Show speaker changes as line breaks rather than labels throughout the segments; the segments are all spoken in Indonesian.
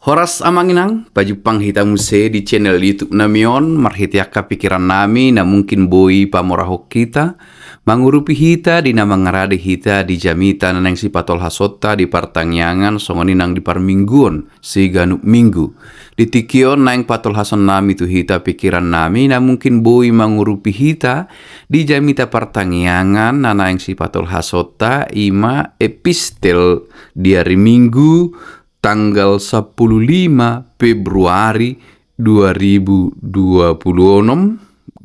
Horas amanginang, pajupang hita muse di channel YouTube namion, marhitiaka pikiran nami na mungkin boi pamorahok kita, mangurupi hita di na mangarade hita di jamita na nang sipatol hasota di partangyangan songoninang di parmingguon siganu minggu. Di tikion nang patol hason nami tu hita pikiran nami na mungkin boi mangurupi hita di jamita partangyangan na nang sipatol hasota ima epistel di hari Minggu tanggal 15 Februari 2026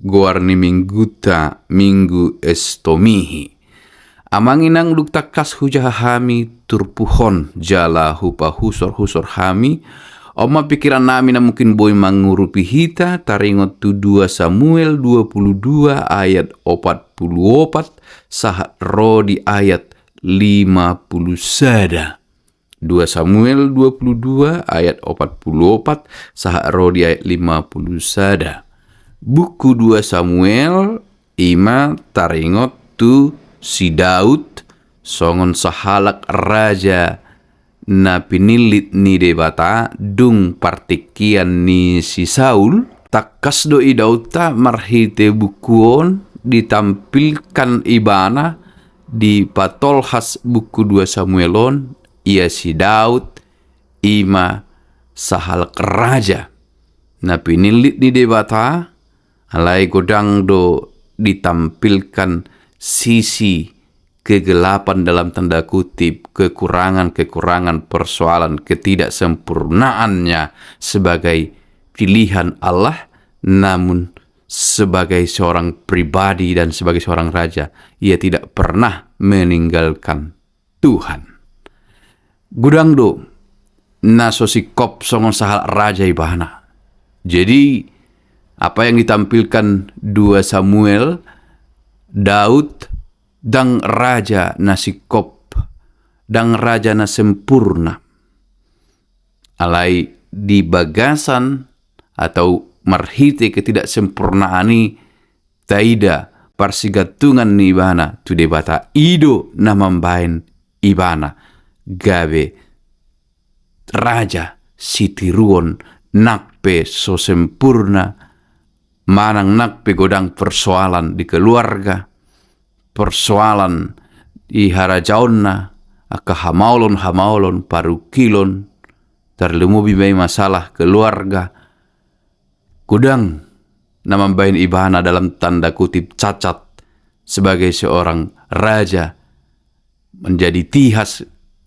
guarni mingguta minggu estomihi. Amanginang luktakas hujahami turpuhon jala hupa husor hami. Oma pikiran nami na mungkin boy mangurupi hita taringot tu 2 Samuel 22 ayat 44 sahat rodi ayat 50 sada. 2 Samuel 22 ayat 44 sahat rodi ayat 50 sada. Buku 2 Samuel ima taringot tu si Daud songon sahalak raja na pinilit ni debata dung partikian ni si Saul takas doi Daud ta marhite bukuon ditampilkan ibana di patolhas buku 2 Samuelon ia si Daud ima sahalak raja na pinilit ni debata alai godang do ditampilkan sisi kegelapan dalam tanda kutip, kekurangan persoalan ketidaksempurnaannya sebagai pilihan Allah, namun sebagai seorang pribadi dan sebagai seorang raja ia tidak pernah meninggalkan Tuhan. Gudang do nasosikop songon sahal raja ibana. Jadi apa yang ditampilkan 2 Samuel, Daud dang raja nasikop, dang raja na sempurna. Alai di bagasan atau marhite ketidaksempurnaan ni taida parsigatungan ni ibana tu debata ido na mambain ibana gabe raja sitiruon nakpe so sempurna manang nakpe godang persoalan di keluarga, persoalan di harajaonna aka hamaulon parukilon terlumubi bay masalah keluarga godang namambain ibana dalam tanda kutip cacat sebagai seorang raja menjadi tihas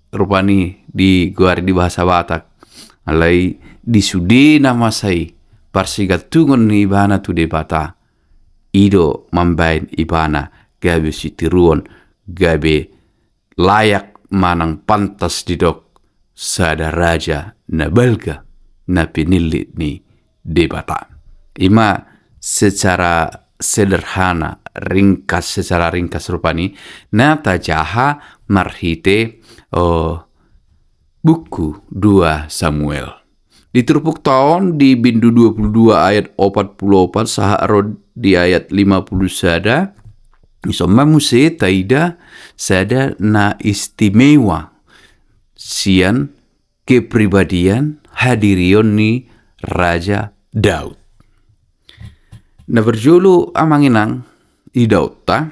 rupani di guari di bahasa Batak alai disude nama sai parsigatungon ni ibana tu debata ido mambain ibana gabe sitiruon gabe layak manang pantas didok sada raja na balga na pinilit ni debata. Ima secara sederhana secara ringkas rupani na tajaha marhite buku 2 Samuel. Diturpuk tahun di bindu 22 ayat 44 saha rod di ayat 50 sada. Isomma muse taida sada na istimewa sian kepribadian hadirion ni Raja Daud. Na berjulu amanginang i Daud ta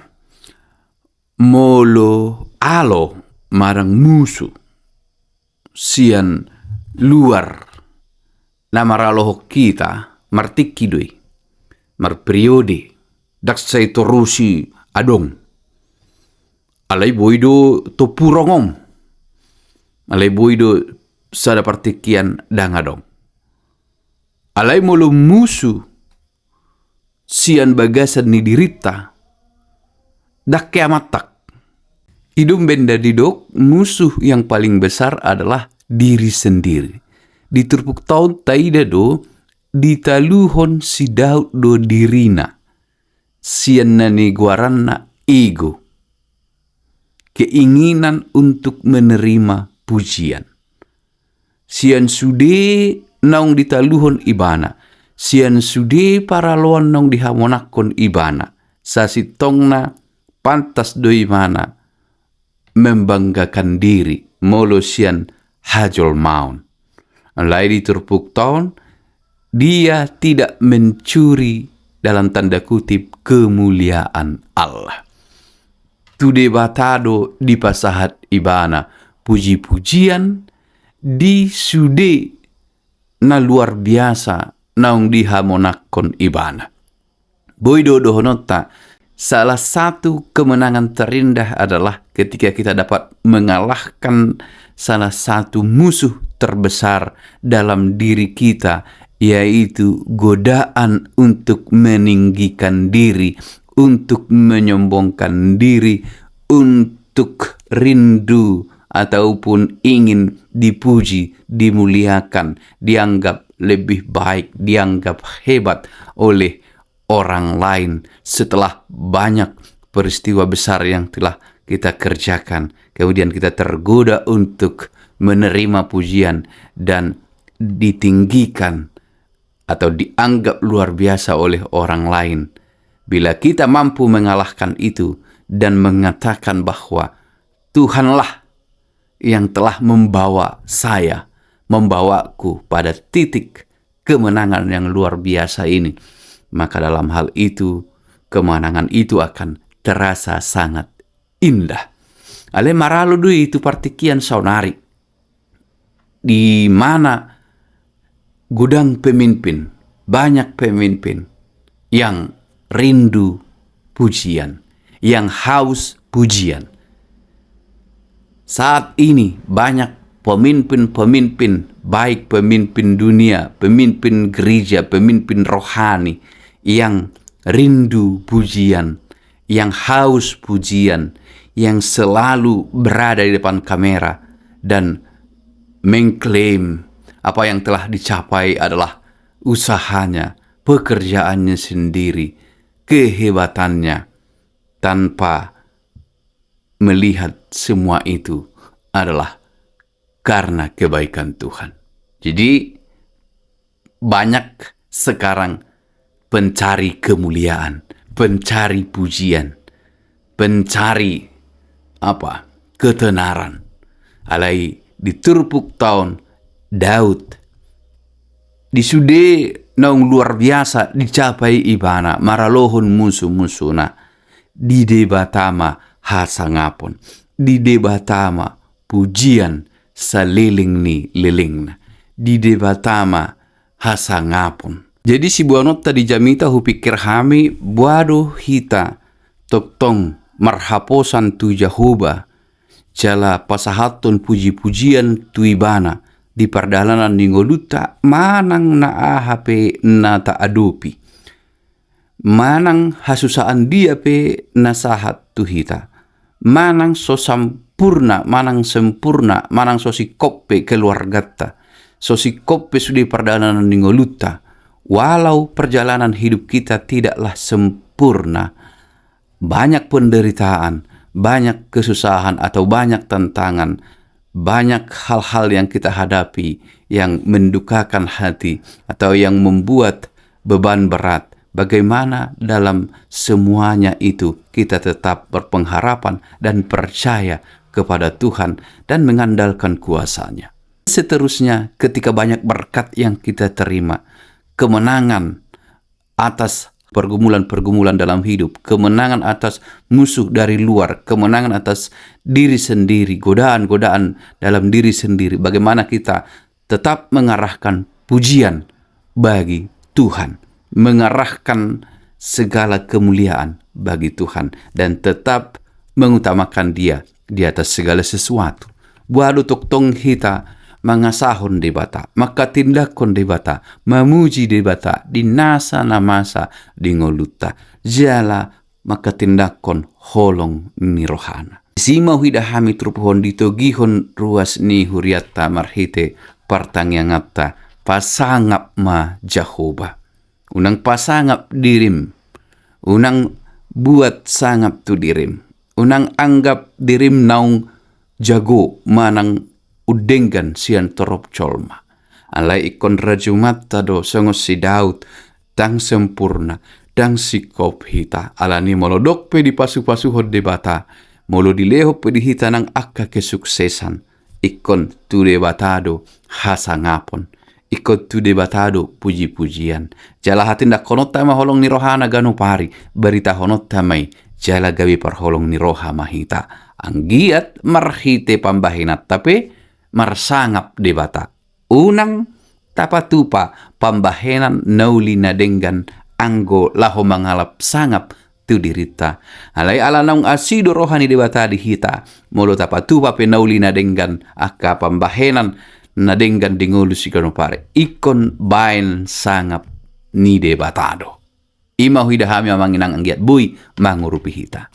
molo alo marang musuh sian luar na maralohok kita martikidoi marperiode daksai torusi adong alai boido to purongom alai boido sada partikian dangadong alai molo musuh sian bagasan ni dirita dakke amatak hidung benda didok musuh yang paling besar adalah diri sendiri. Diturpuk tahun taida do ditaluhon si Daud do dirina sian nani guaranna ego keinginan untuk menerima pujian sian sude naung ditaluhon ibana sian sude paraloan naung dihamonakon ibana sasitongna pantas do imana membanggakan diri molo sian hajol maun Mulai di turpuk tahun, dia tidak mencuri dalam tanda kutip kemuliaan Allah. Tu debatado di pasahat ibana, puji-pujian di sude na luar biasa naung dihamonakon ibana. Boydo dohonota, salah satu kemenangan terindah adalah ketika kita dapat mengalahkan salah satu musuh terbesar dalam diri kita, yaitu godaan untuk meninggikan diri, untuk menyombongkan diri, untuk rindu ataupun ingin dipuji, dimuliakan, dianggap lebih baik, dianggap hebat oleh orang lain setelah banyak peristiwa besar yang telah kita kerjakan. Kemudian kita tergoda untuk menerima pujian dan ditinggikan atau dianggap luar biasa oleh orang lain. Bila kita mampu mengalahkan itu dan mengatakan bahwa Tuhanlah yang telah membawaku pada titik kemenangan yang luar biasa ini, maka dalam hal itu, kemenangan itu akan terasa sangat indah. Ale maralo dui itu partikian saunari, di mana gudang pemimpin, banyak pemimpin yang rindu pujian, yang haus pujian. Saat ini banyak pemimpin-pemimpin, baik pemimpin dunia, pemimpin gereja, pemimpin rohani, yang rindu pujian, yang haus pujian, yang selalu berada di depan kamera dan mengklaim apa yang telah dicapai adalah usahanya, pekerjaannya sendiri, kehebatannya, tanpa melihat semua itu adalah karena kebaikan Tuhan. Jadi banyak sekarang pencari kemuliaan, pencari pujian, pencari ketenaran. Alai diturpuk tahun Daud disude naung luar biasa dicapai ibana maralohon musuh-musuhna di debatama hasangapon, di debatama pujian saliling ni lilingna, di debatama hasangapon. Jadi si buanota di jamita hupikir hami buado hita toktong marhaposan tu Jehovah jala pasahaton puji-pujian tu ibana di perdalanan ningoluta manang na ahape na taadopi, manang hasusaan dia pe nasahat tu hita, manang so sempurna, manang so sikoppe keluargata, so sikoppe sudi perdalanan ningoluta. Walau perjalanan hidup kita tidaklah sempurna, banyak penderitaan, banyak kesusahan atau banyak tantangan, banyak hal-hal yang kita hadapi yang mendukakan hati atau yang membuat beban berat. Bagaimana dalam semuanya itu kita tetap berpengharapan dan percaya kepada Tuhan dan mengandalkan kuasa-Nya. Seterusnya, ketika banyak berkat yang kita terima, kemenangan atas pergumulan-pergumulan dalam hidup, kemenangan atas musuh dari luar, kemenangan atas diri sendiri, godaan-godaan dalam diri sendiri, bagaimana kita tetap mengarahkan pujian bagi Tuhan, mengarahkan segala kemuliaan bagi Tuhan, dan tetap mengutamakan Dia di atas segala sesuatu. Buat toktong hita mangasahon di bata, maka tindakon di bata, memuji di bata, dinasa namasa di ngoluta, jala maka tindakon holong ni rohana. Sima hidahami trupuhon ditogihon ruas ni huriata marhite partangyangatta pasangap ma Jehovah. Unang pasangap dirim, unang buat sangap tu dirim, unang anggap dirim naung jago manang udenggan sian torop colma. Alai ikon rajumat tado songos si Daud tang sempurna dang sikop hita alani molodok pe di pasu-pasu hod debata molo dileho pe di hita nang akka kesuksesan Ikon tu debatado hasangapon. Ikon tu debatado puji-pujian. Jala hatin da konota maholong ni rohana ganu pari. Berita honota mai jala gawi parholong ni roha mahita. Anggiat marhite pambahinat tapi marsangap debata. Unang tapatupa pambahenan nauli na denggan anggo laho mangalap sangap tu dirita. Alai ala naung asido rohani debata di hita. Molo tapatupa penauli na denggan aka pambahenan na denggan dingulu si pare. Ikon bain sangap ni debatado. Ima huida hami manginang anggiat bui mangurupi hita.